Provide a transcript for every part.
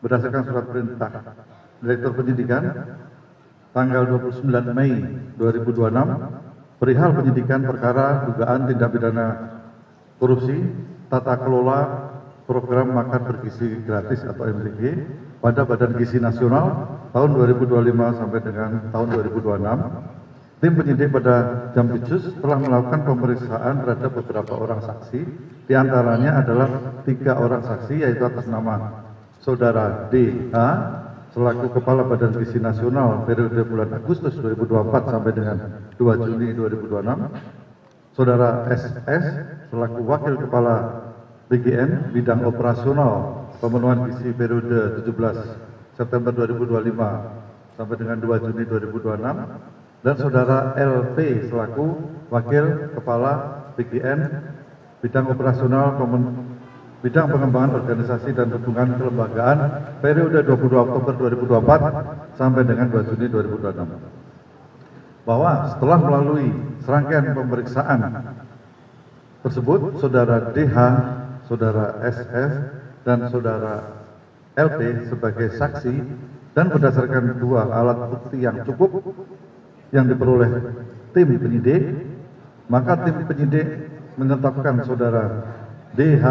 berdasarkan surat perintah Direktur Penyidikan tanggal 29 Mei 2026 perihal penyidikan perkara dugaan tindak pidana korupsi tata kelola program makan bergizi gratis atau MBG pada Badan Gizi Nasional tahun 2025 sampai dengan tahun 2026. Tim penyidik pada Jampitsus telah melakukan pemeriksaan terhadap beberapa orang saksi, diantaranya adalah 3 orang saksi yaitu atas nama Saudara DH selaku Kepala Badan Gizi Nasional periode bulan Agustus 2024 sampai dengan 2 Juni 2026, Saudara SS selaku Wakil Kepala BGN Bidang Operasional Pemenuhan Gizi periode 17 September 2025 sampai dengan 2 Juni 2026, dan Saudara LP selaku Wakil Kepala BGN Bidang Operasional Bidang Pengembangan Organisasi dan Hubungan Kelembagaan periode 22 Oktober 2024 sampai dengan 2 Juni 2026. Bahwa setelah melalui serangkaian pemeriksaan tersebut, Saudara DH, Saudara SS, dan Saudara LP sebagai saksi dan berdasarkan 2 alat bukti yang cukup yang diperoleh tim penyidik, maka tim penyidik menetapkan Saudara DH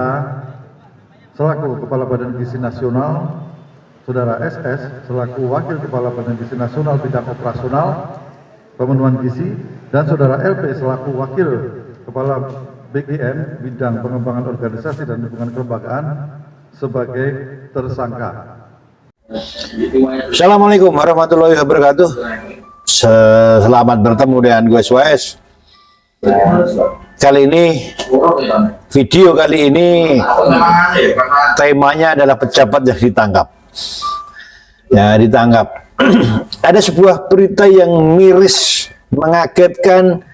selaku Kepala Badan Gizi Nasional, Saudara SS selaku Wakil Kepala Badan Gizi Nasional Bidang Operasional Pemenuhan Gizi, dan Saudara LP selaku Wakil Kepala BGN Bidang Pengembangan Organisasi dan Hubungan Kelembagaan sebagai tersangka. Assalamualaikum warahmatullahi wabarakatuh. Selamat bertemu dengan gue SWS. Kali ini, video kali ini temanya adalah pejabat yang ditangkap. Ya, ditangkap. Ada sebuah berita yang miris, mengagetkan,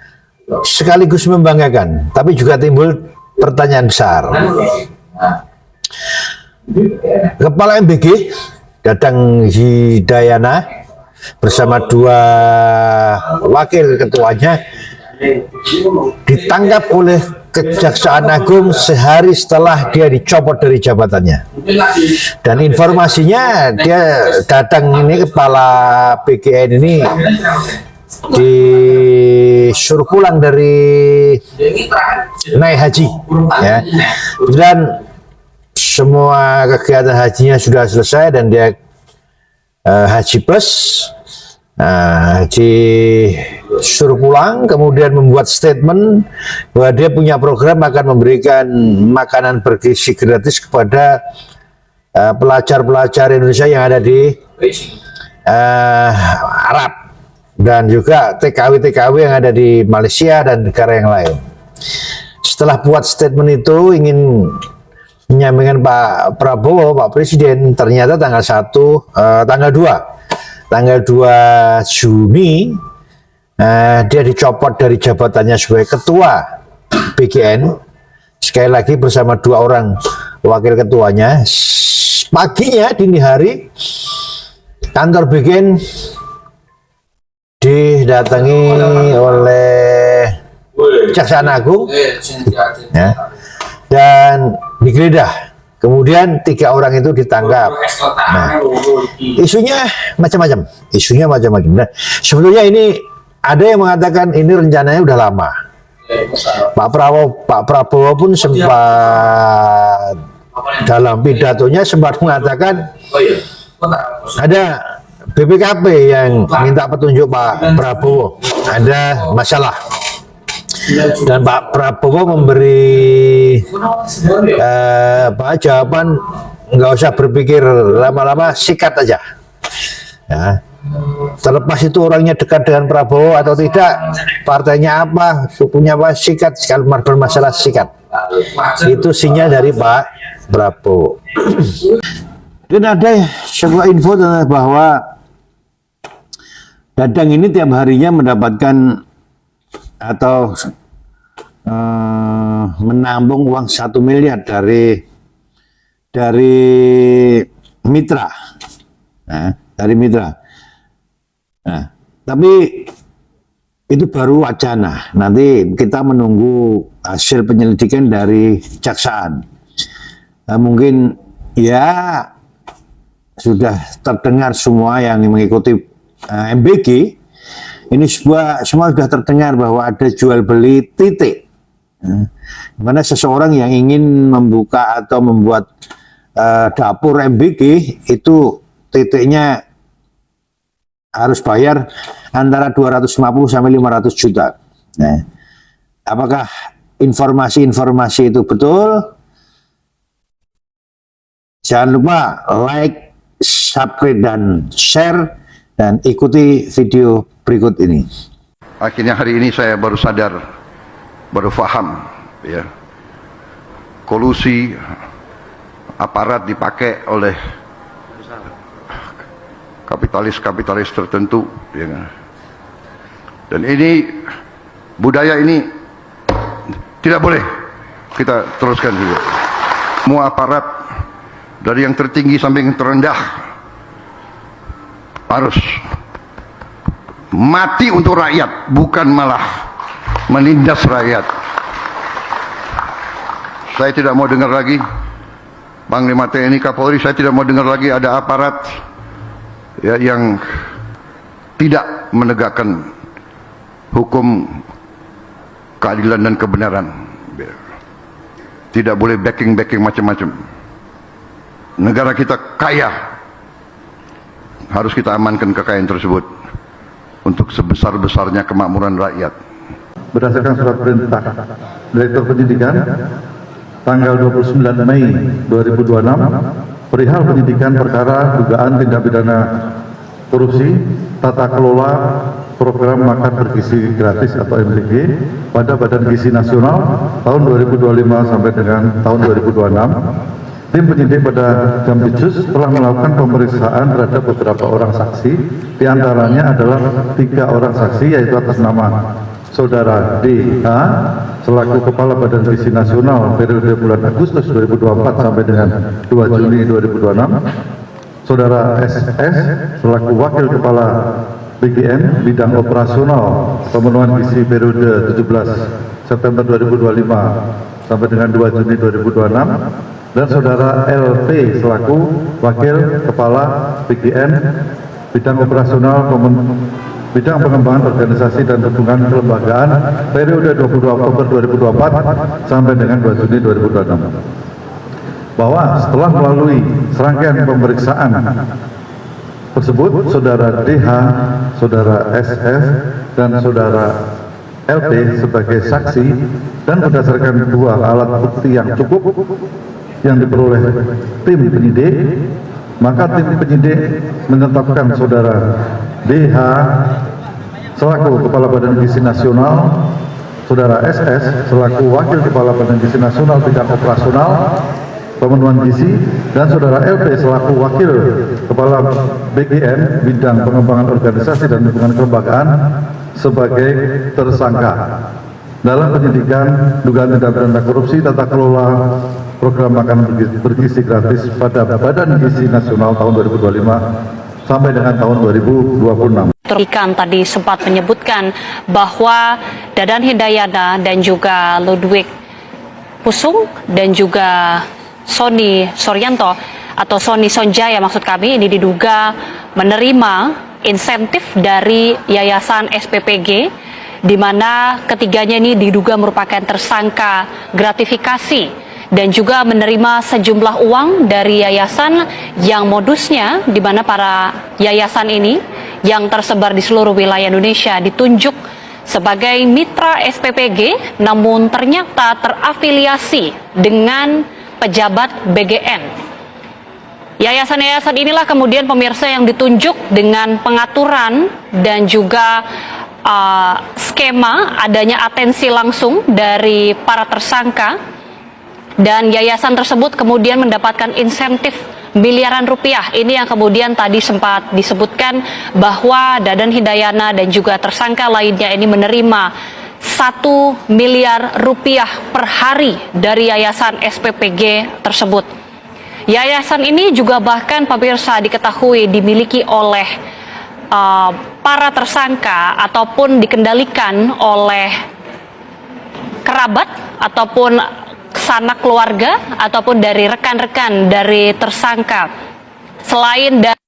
sekaligus membanggakan, tapi juga timbul pertanyaan besar. Kepala MBG, Dadang Hidayana, bersama 2 wakil ketuanya, ditangkap oleh Kejaksaan Agung sehari setelah dia dicopot dari jabatannya. Dan informasinya dia Dadang ini, kepala BGN ini, disuruh pulang dari naik haji, ya. Dan semua kegiatan hajinya sudah selesai dan dia haji plus. Disuruh pulang, kemudian membuat statement bahwa dia punya program akan memberikan makanan bergizi gratis kepada pelajar-pelajar Indonesia yang ada di Arab dan juga TKW-TKW yang ada di Malaysia dan negara yang lain. Setelah buat statement itu ingin menyampaikan Pak Prabowo, Pak Presiden, ternyata tanggal 2 Juni dia dicopot dari jabatannya sebagai ketua BGN, sekali lagi bersama 2 orang wakil ketuanya. Paginya, dini hari, kantor BGN didatangi oleh Kejaksaan Agung, ya, dan digeledah. Kemudian 3 orang itu ditangkap. Nah, isunya macam-macam. Nah, sebetulnya ini ada yang mengatakan ini rencananya udah lama. Pak Prabowo pun sempat dalam pidatonya sempat mengatakan ada BPKP yang minta petunjuk Pak Prabowo, ada masalah. Dan Pak Prabowo memberi jawaban, nggak usah berpikir lama-lama, sikat aja. Ya. Terlepas itu orangnya dekat dengan Prabowo atau tidak, partainya apa, sukunya apa, sikat. Kalau bermasalah sikat. Itu sinyal dari Pak Prabowo. Dan ada sebuah info bahwa Dadang ini tiap harinya mendapatkan atau menambung uang 1 miliar dari mitra, dari mitra. Nah, tapi itu baru wacana. Nanti kita menunggu hasil penyelidikan dari Kejaksaan. Mungkin ya sudah terdengar semua yang mengikuti MBG. Ini semua sudah terdengar bahwa ada jual beli titik. Di mana seseorang yang ingin membuka atau membuat dapur MBG itu titiknya harus bayar antara 250 sampai 500 juta. Nah, apakah informasi-informasi itu betul? Jangan lupa like, subscribe, dan share, dan ikuti video berikut ini. Akhirnya hari ini saya baru sadar, baru paham, ya, kolusi aparat dipakai oleh kapitalis tertentu, ya. Dan ini budaya ini tidak boleh kita teruskan juga. Semua aparat dari yang tertinggi sampai yang terendah harus mati untuk rakyat, bukan malah menindas rakyat. Saya tidak mau dengar lagi Panglima TNI Kapolri, saya tidak mau dengar lagi ada aparat, ya, yang tidak menegakkan hukum, keadilan dan kebenaran. Tidak boleh backing macam-macam. Negara kita kaya, harus kita amankan kekayaan tersebut untuk sebesar-besarnya kemakmuran rakyat. Berdasarkan surat perintah Direktur Penyidikan tanggal 29 Mei 2026 perihal penyidikan perkara dugaan tindak pidana korupsi tata kelola program makan bergizi gratis atau MBG pada Badan Gizi Nasional tahun 2025 sampai dengan tahun 2026. Tim penyidik pada Jampitsus telah melakukan pemeriksaan terhadap beberapa orang saksi, diantaranya adalah 3 orang saksi, yaitu atas nama Saudara DH selaku Kepala Badan Gizi Nasional periode bulan Agustus 2024 sampai dengan 2 Juni 2026, Saudara SS selaku Wakil Kepala BGN bidang operasional pemenuhan gizi periode 17 September 2025 sampai dengan 2 Juni 2026, dan Saudara LP selaku Wakil Kepala BGN bidang operasional bidang pengembangan organisasi dan hubungan kelembagaan periode 22 Oktober 2024 sampai dengan 2 Juni 2026. Bahwa setelah melalui serangkaian pemeriksaan tersebut, Saudara DH, Saudara SS, dan Saudara LP sebagai saksi, dan berdasarkan 2 alat bukti yang cukup yang diperoleh tim penyidik, maka tim penyidik menetapkan Saudara DH selaku Kepala Badan Gizi Nasional, Saudara SS selaku Wakil Kepala Badan Gizi Nasional bidang operasional pemenuhan gizi, dan Saudara LP selaku Wakil Kepala BGN bidang pengembangan organisasi dan hubungan kelembagaan sebagai tersangka dalam penyidikan dugaan tindak pidana korupsi tata kelola program makan bergizi gratis pada Badan Gizi Nasional tahun 2025 sampai dengan tahun 2026. Ikan tadi sempat menyebutkan bahwa Dadan Hindayana dan juga Ludwig Pusung dan juga Sony Soryanto atau Sony Sonjaya maksud kami, ini diduga menerima insentif dari Yayasan SPPG, di mana ketiganya ini diduga merupakan tersangka gratifikasi dan juga menerima sejumlah uang dari yayasan yang modusnya di mana para yayasan ini yang tersebar di seluruh wilayah Indonesia ditunjuk sebagai mitra SPPG namun ternyata terafiliasi dengan pejabat BGN. Yayasan-yayasan inilah kemudian pemirsa yang ditunjuk dengan pengaturan dan juga skema adanya atensi langsung dari para tersangka, dan yayasan tersebut kemudian mendapatkan insentif miliaran rupiah. Ini yang kemudian tadi sempat disebutkan bahwa Dadan Hindayana dan juga tersangka lainnya ini menerima 1 miliar rupiah per hari dari yayasan SPPG tersebut. Yayasan ini juga bahkan pemirsa diketahui dimiliki oleh para tersangka ataupun dikendalikan oleh kerabat ataupun sanak keluarga ataupun dari rekan-rekan dari tersangka. Selain dari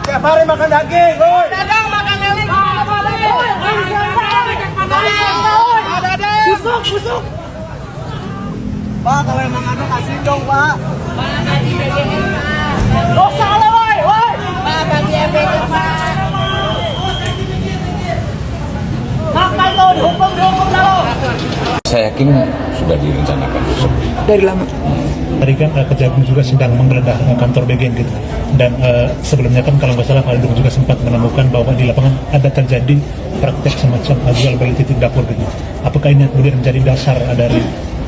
Tiap hari makan daging, woi. Dagang makan lele. Busuk. Pak, kalau emang ada kasih dong, Pak. Oh, salah, woi. Pak, bagi efek, Pak. Makan tuh, dihukum dulu. Saya yakin sudah direncanakan dari lama. Tadi kan Kejagung juga sedang menggeledah kantor BGN gitu. Dan sebelumnya kan kalau nggak salah Pak Aldung juga sempat menemukan bahwa di lapangan ada terjadi praktek semacam jual beli titik dapur gitu. Apakah ini kemudian menjadi dasar dari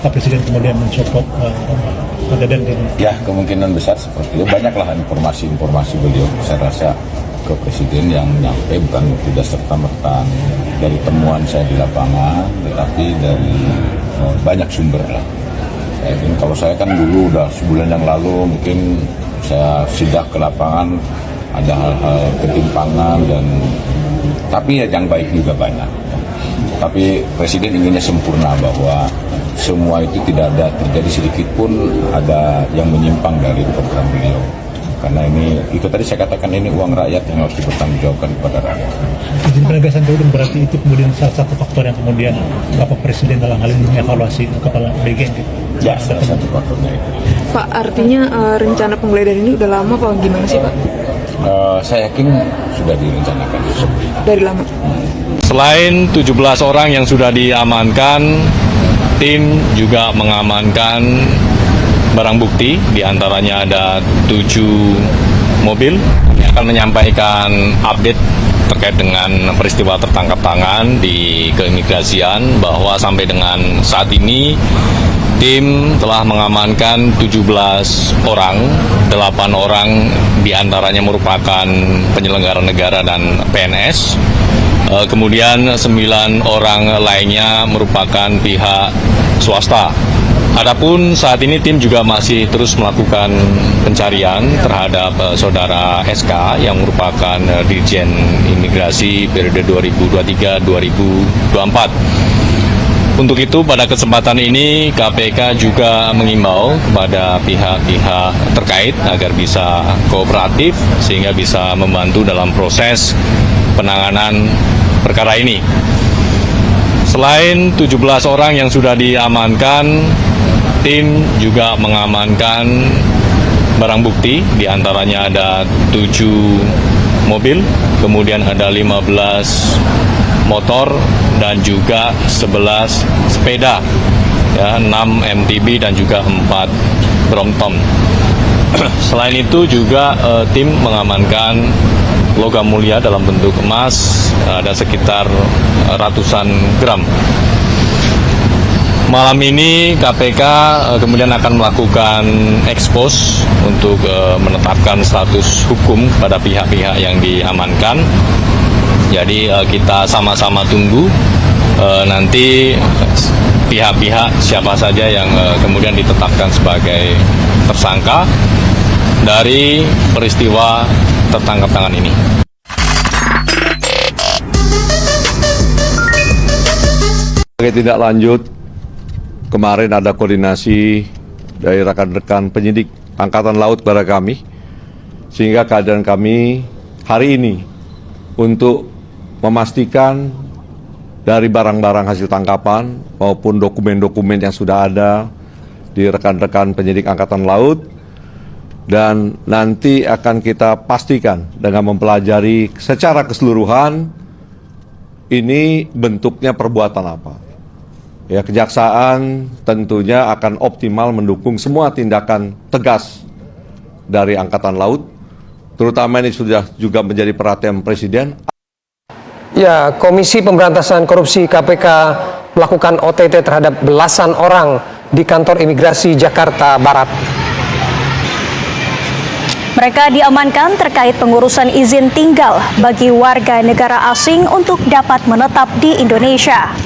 Pak Presiden kemudian mencopot Pak Dadan gitu? Ya, kemungkinan besar seperti itu. Banyaklah informasi-informasi beliau. Saya rasa ke Presiden yang nyampe bukan tidak serta-merta dari temuan saya di lapangan, tetapi dari banyak sumber lah. Kalau saya kan dulu udah sebulan yang lalu mungkin saya sidak ke lapangan, ada hal-hal ketimpangan tapi ya yang baik juga banyak. Tapi Presiden inginnya sempurna bahwa semua itu tidak ada terjadi sedikit pun ada yang menyimpang dari program beliau. Karena itu tadi saya katakan ini uang rakyat yang harus dipertanggungjawabkan kepada rakyat. Izin penegasan dulu berarti itu kemudian salah satu faktor yang kemudian Bapak Presiden dalam hal ini mengevaluasi kepala BGN gitu. Ya, salah satu faktornya itu. Pak, artinya rencana penggeledahan ini udah lama Pak, gimana sih Pak? Saya yakin sudah direncanakan dari lama. Selain 17 orang yang sudah diamankan, tim juga mengamankan barang bukti, diantaranya ada 7 mobil. Kami akan menyampaikan update terkait dengan peristiwa tertangkap tangan di keimigrasian bahwa sampai dengan saat ini tim telah mengamankan 17 orang, 8 orang diantaranya merupakan penyelenggara negara dan PNS. Kemudian 9 orang lainnya merupakan pihak swasta. Adapun saat ini tim juga masih terus melakukan pencarian terhadap saudara SK yang merupakan Dirjen Imigrasi periode 2023-2024. Untuk itu pada kesempatan ini KPK juga mengimbau kepada pihak-pihak terkait agar bisa kooperatif sehingga bisa membantu dalam proses penanganan perkara ini. Selain 17 orang yang sudah diamankan, tim juga mengamankan barang bukti, diantaranya ada 7 mobil, kemudian ada 15 motor dan juga 11 sepeda, ya, 6 MTB dan juga 4 Brompton. Selain itu juga tim mengamankan logam mulia dalam bentuk emas, ada sekitar ratusan gram. Malam ini KPK kemudian akan melakukan ekspos untuk menetapkan status hukum pada pihak-pihak yang diamankan. Jadi kita sama-sama tunggu nanti pihak-pihak siapa saja yang kemudian ditetapkan sebagai tersangka dari peristiwa tertangkap tangan ini. Sebagai tindak lanjut, kemarin ada koordinasi dari rekan-rekan penyidik Angkatan Laut kepada kami, sehingga kehadiran kami hari ini untuk memastikan dari barang-barang hasil tangkapan maupun dokumen-dokumen yang sudah ada di rekan-rekan penyidik Angkatan Laut, dan nanti akan kita pastikan dengan mempelajari secara keseluruhan ini bentuknya perbuatan apa. Ya, kejaksaan tentunya akan optimal mendukung semua tindakan tegas dari Angkatan Laut, terutama ini sudah juga menjadi perhatian Presiden. Ya, Komisi Pemberantasan Korupsi KPK melakukan OTT terhadap belasan orang di kantor imigrasi Jakarta Barat. Mereka diamankan terkait pengurusan izin tinggal bagi warga negara asing untuk dapat menetap di Indonesia.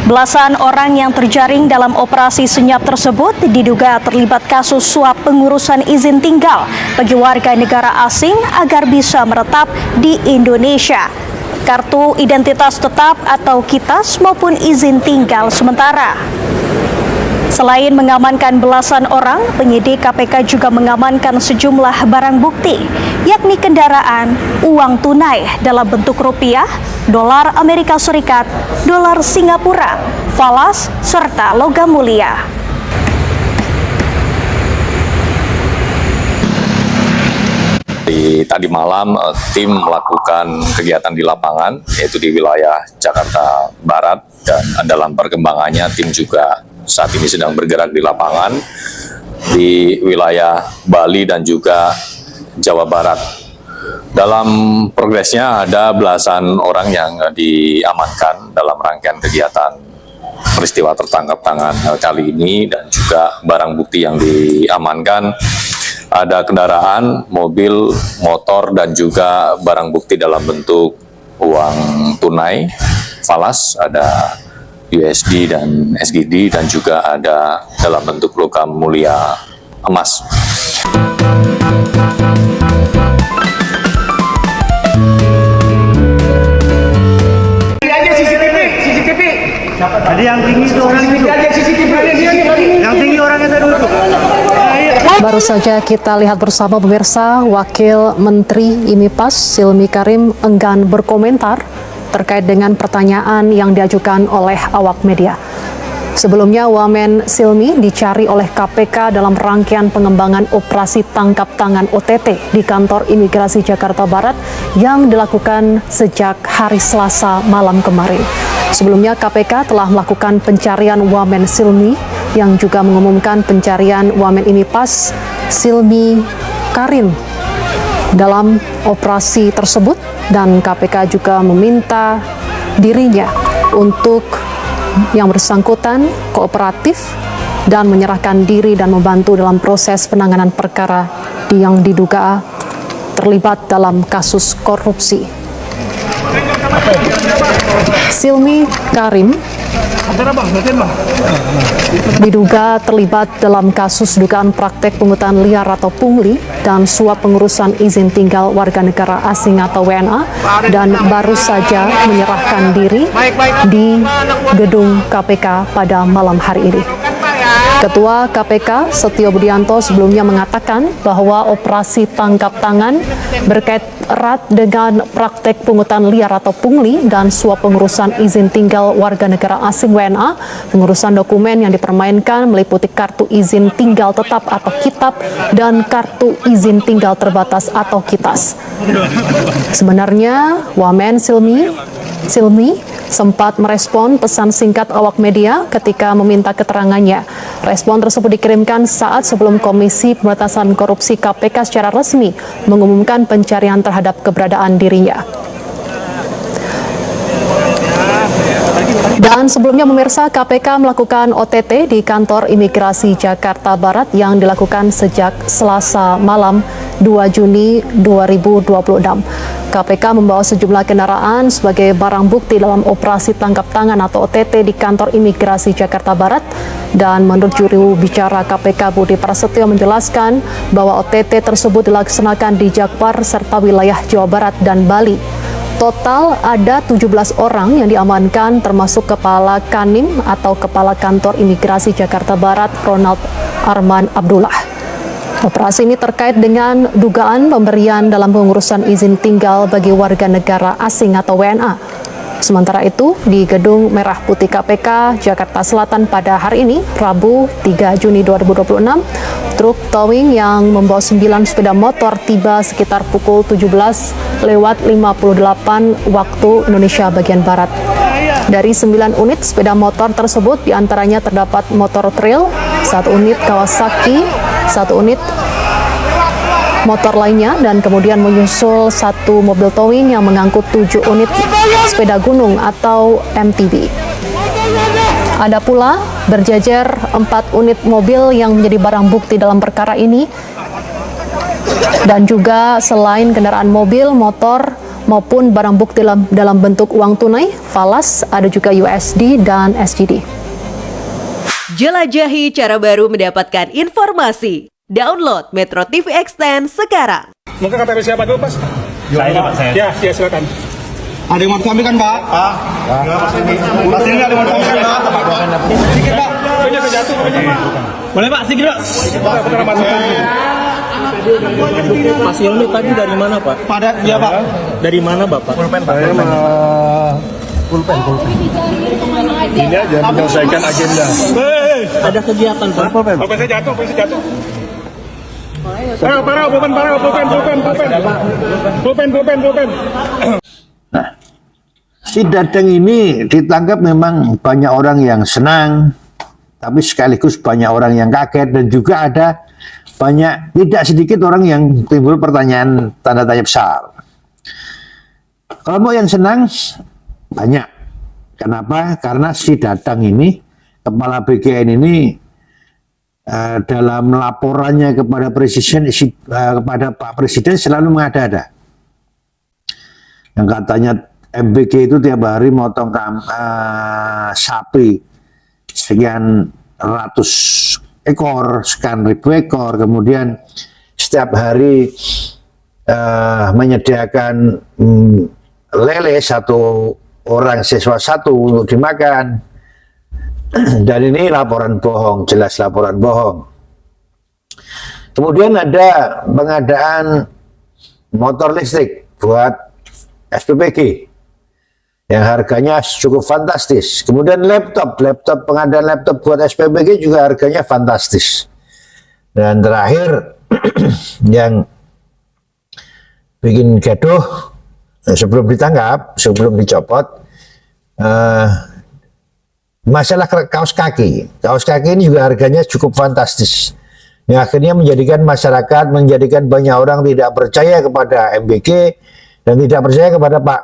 Belasan orang yang terjaring dalam operasi senyap tersebut diduga terlibat kasus suap pengurusan izin tinggal bagi warga negara asing agar bisa menetap di Indonesia, kartu identitas tetap atau KITAS maupun izin tinggal sementara. Selain mengamankan belasan orang, penyidik KPK juga mengamankan sejumlah barang bukti, yakni kendaraan, uang tunai dalam bentuk rupiah, dolar Amerika Serikat, dolar Singapura, falas, serta logam mulia. Tadi malam tim melakukan kegiatan di lapangan, yaitu di wilayah Jakarta Barat, dan dalam perkembangannya tim juga saat ini sedang bergerak di lapangan di wilayah Bali dan juga Jawa Barat. Dalam progresnya ada belasan orang yang diamankan dalam rangkaian kegiatan peristiwa tertangkap tangan kali ini, dan juga barang bukti yang diamankan ada kendaraan, mobil, motor, dan juga barang bukti dalam bentuk uang tunai, falas, ada USD dan SGD, dan juga ada dalam bentuk logam mulia emas. CCTV. Tadi yang tinggi itu orang itu. Yang tinggi orangnya tadi duduk. Baru saja kita lihat bersama pemirsa, Wakil Menteri IMIPAS Silmi Karim enggan berkomentar terkait dengan pertanyaan yang diajukan oleh awak media. Sebelumnya, Wamen Silmi dicari oleh KPK dalam rangkaian pengembangan operasi tangkap tangan OTT di kantor imigrasi Jakarta Barat yang dilakukan sejak hari Selasa malam kemarin. Sebelumnya, KPK telah melakukan pencarian Wamen Silmi yang juga mengumumkan pencarian Wamen IMIPAS Silmi Karim dalam operasi tersebut, dan KPK juga meminta dirinya untuk yang bersangkutan kooperatif dan menyerahkan diri dan membantu dalam proses penanganan perkara yang diduga terlibat dalam kasus korupsi. Silmi Karim diduga terlibat dalam kasus dugaan praktek pungutan liar atau pungli dan suap pengurusan izin tinggal warga negara asing atau WNA, dan baru saja menyerahkan diri di gedung KPK pada malam hari ini. Ketua KPK Setio Budianto sebelumnya mengatakan bahwa operasi tangkap tangan berkait erat dengan praktek pungutan liar atau pungli dan suap pengurusan izin tinggal warga negara asing WNA. Pengurusan dokumen yang dipermainkan meliputi kartu izin tinggal tetap atau KITAP dan kartu izin tinggal terbatas atau KITAS. Sebenarnya Wamen Silmi sempat merespon pesan singkat awak media ketika meminta keterangannya. Respon tersebut dikirimkan saat sebelum Komisi Pemberantasan Korupsi KPK secara resmi mengumumkan pencarian terhadap keberadaan dirinya. Dan sebelumnya pemirsa, KPK melakukan OTT di kantor imigrasi Jakarta Barat yang dilakukan sejak Selasa malam 2 Juni 2026. KPK membawa sejumlah kendaraan sebagai barang bukti dalam operasi tangkap tangan atau OTT di kantor imigrasi Jakarta Barat. Dan menurut juru bicara KPK Budi Prasetyo menjelaskan bahwa OTT tersebut dilaksanakan di Jakpar serta wilayah Jawa Barat dan Bali. Total ada 17 orang yang diamankan termasuk Kepala Kanim atau Kepala Kantor Imigrasi Jakarta Barat Ronald Arman Abdullah. Operasi ini terkait dengan dugaan pemberian dalam pengurusan izin tinggal bagi warga negara asing atau WNA. Sementara itu, di Gedung Merah Putih KPK Jakarta Selatan pada hari ini, Rabu 3 Juni 2026, truk towing yang membawa 9 sepeda motor tiba sekitar pukul 17:58 waktu Indonesia bagian Barat. Dari 9 unit sepeda motor tersebut, diantaranya terdapat motor trail, 1 unit Kawasaki, 1 unit motor lainnya dan kemudian menyusul 1 mobil towing yang mengangkut 7 unit sepeda gunung atau MTB. Ada pula berjejer 4 unit mobil yang menjadi barang bukti dalam perkara ini. Dan juga selain kendaraan mobil, motor maupun barang bukti dalam bentuk uang tunai, falas, ada juga USD dan SGD. Jelajahi cara baru mendapatkan informasi. Download Metro TV Extend sekarang. Mungkin KTP siapa dulu, Pak? Saya, Pak. Ya, silakan. Ada yang mau diambil kan, Pak? Mas ini ada yang mau diambil kan, Pak? Sikit, Pak. Punya kejatuh, boleh, Pak? Sikit, Pak. Kita masukkan. Mas Yoni tadi dari mana, Pak? Iya, Pak. Dari mana, Bapak? Pulpen, Pak. Pulpen. Ini aja menyelesaikan agenda. Ada kegiatan, Pak? Pulpen saya jatuh. Parah, pulpen. Nah, si Dadang ini ditangkap memang banyak orang yang senang, tapi sekaligus banyak orang yang kaget dan juga ada tidak sedikit orang yang timbul pertanyaan tanda tanya besar. Kalau mau yang senang banyak. Kenapa? Karena si Dadang ini, kepala BGN ini dalam laporannya kepada presiden, kepada Pak Presiden selalu mengada-ada. Yang katanya MBG itu tiap hari motong sapi sekian ratus ekor, sekian ribu ekor, kemudian setiap hari menyediakan lele 1 orang siswa 1 untuk dimakan. Dan ini laporan bohong, jelas laporan bohong. Kemudian ada pengadaan motor listrik buat SPPG yang harganya cukup fantastis. Kemudian pengadaan laptop buat SPPG juga harganya fantastis. Dan terakhir yang bikin gaduh sebelum ditangkap, sebelum dicopot, masalah kaos kaki. Kaos kaki ini juga harganya cukup fantastis. Yang akhirnya menjadikan masyarakat, menjadikan banyak orang tidak percaya kepada MBG dan tidak percaya kepada Pak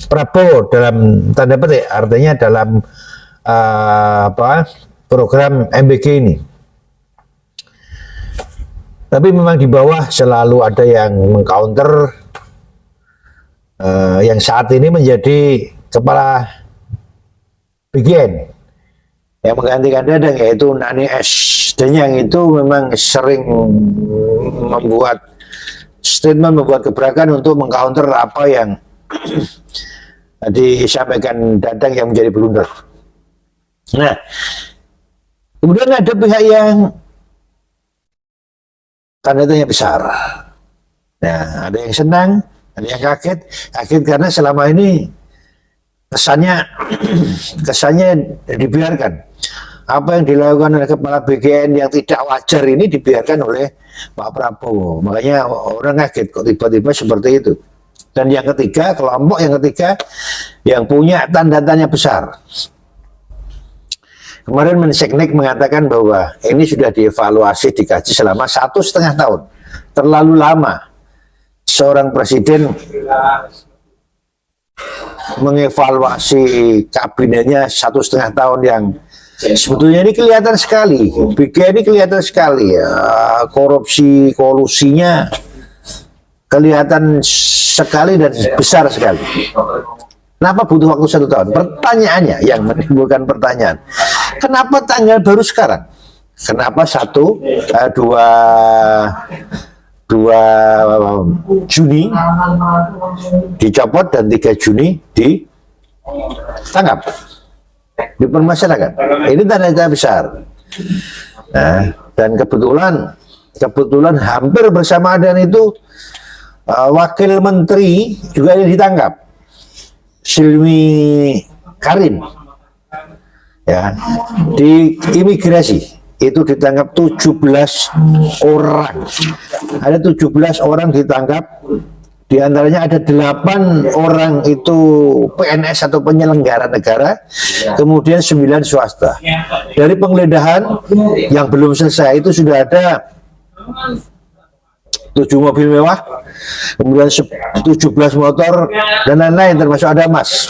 Prabowo dalam tanda petik, artinya dalam program MBG ini. Tapi memang di bawah selalu ada yang mengcounter, yang saat ini menjadi kepala BGN yang menggantikan Dadang, yaitu Nani S. Dan yang itu memang sering membuat statement, membuat gebrakan untuk mengcounter apa yang disampaikan Dadang yang menjadi blunder. Nah, kemudian ada pihak yang tanda tanya besar. Nah, ada yang senang, ada yang kaget karena selama ini kesannya dibiarkan. Apa yang dilakukan oleh kepala BGN yang tidak wajar ini dibiarkan oleh Pak Prabowo. Makanya orang kaget kok tiba-tiba seperti itu. Dan yang ketiga, kelompok yang ketiga yang punya tanda tanya besar. Kemarin Menseknek mengatakan bahwa ini sudah dievaluasi, dikaji selama 1,5 tahun. Terlalu lama seorang presiden mengevaluasi kabinetnya 1,5 tahun yang sebetulnya ini kelihatan sekali. BGN ini kelihatan sekali kolusinya kelihatan sekali dan besar sekali. Kenapa butuh waktu 1 tahun? Pertanyaannya yang menimbulkan pertanyaan, kenapa tanggal baru sekarang? Kenapa 2 Juni dicopot dan 3 Juni ditangkap, dipermasalahkan? Ini tanda besar. Nah, dan kebetulan hampir bersamaan dengan itu wakil menteri juga ditangkap, Silmi Karin, ya, di imigrasi. Itu ditangkap 17 orang. Ada 17 orang ditangkap. Di antaranya ada 8 orang itu PNS atau penyelenggara negara, kemudian 9 swasta. Dari penggeledahan yang belum selesai itu sudah ada 7 mobil mewah, kemudian 17 motor dan lain-lain termasuk ada emas.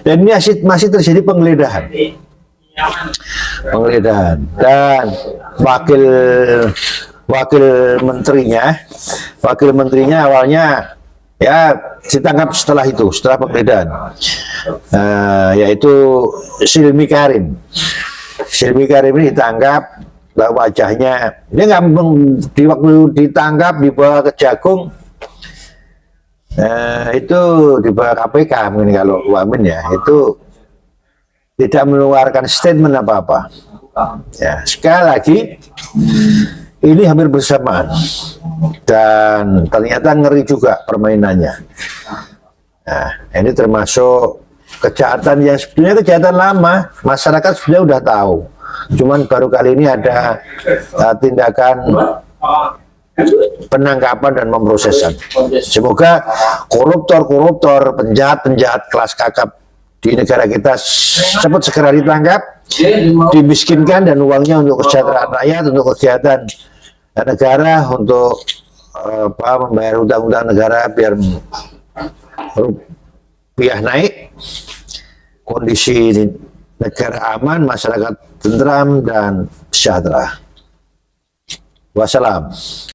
Dan ini masih terjadi penggeledahan dan wakil menterinya awalnya ya ditangkap setelah penggeledahan, yaitu Silmi Karim ini ditangkap. Wajahnya dia nggak di waktu ditangkap dibawa ke Jagung, itu dibawa KPK mungkin kalau Wamen ya, itu tidak mengeluarkan statement apa-apa. Ya, sekali lagi ini hampir bersamaan dan ternyata ngeri juga permainannya. Nah, ini termasuk kejahatan yang sebenarnya kejahatan lama, masyarakat sebenarnya udah tahu. Cuman baru kali ini ada tindakan penangkapan dan pemrosesan. Semoga koruptor, penjahat kelas kakap di negara kita cepat segera ditangkap, dimiskinkan, dan uangnya untuk kesejahteraan rakyat, untuk kegiatan negara, untuk membayar utang-utang negara biar rupiah naik, kondisi negara aman, masyarakat tentram dan sejahtera. Wassalam.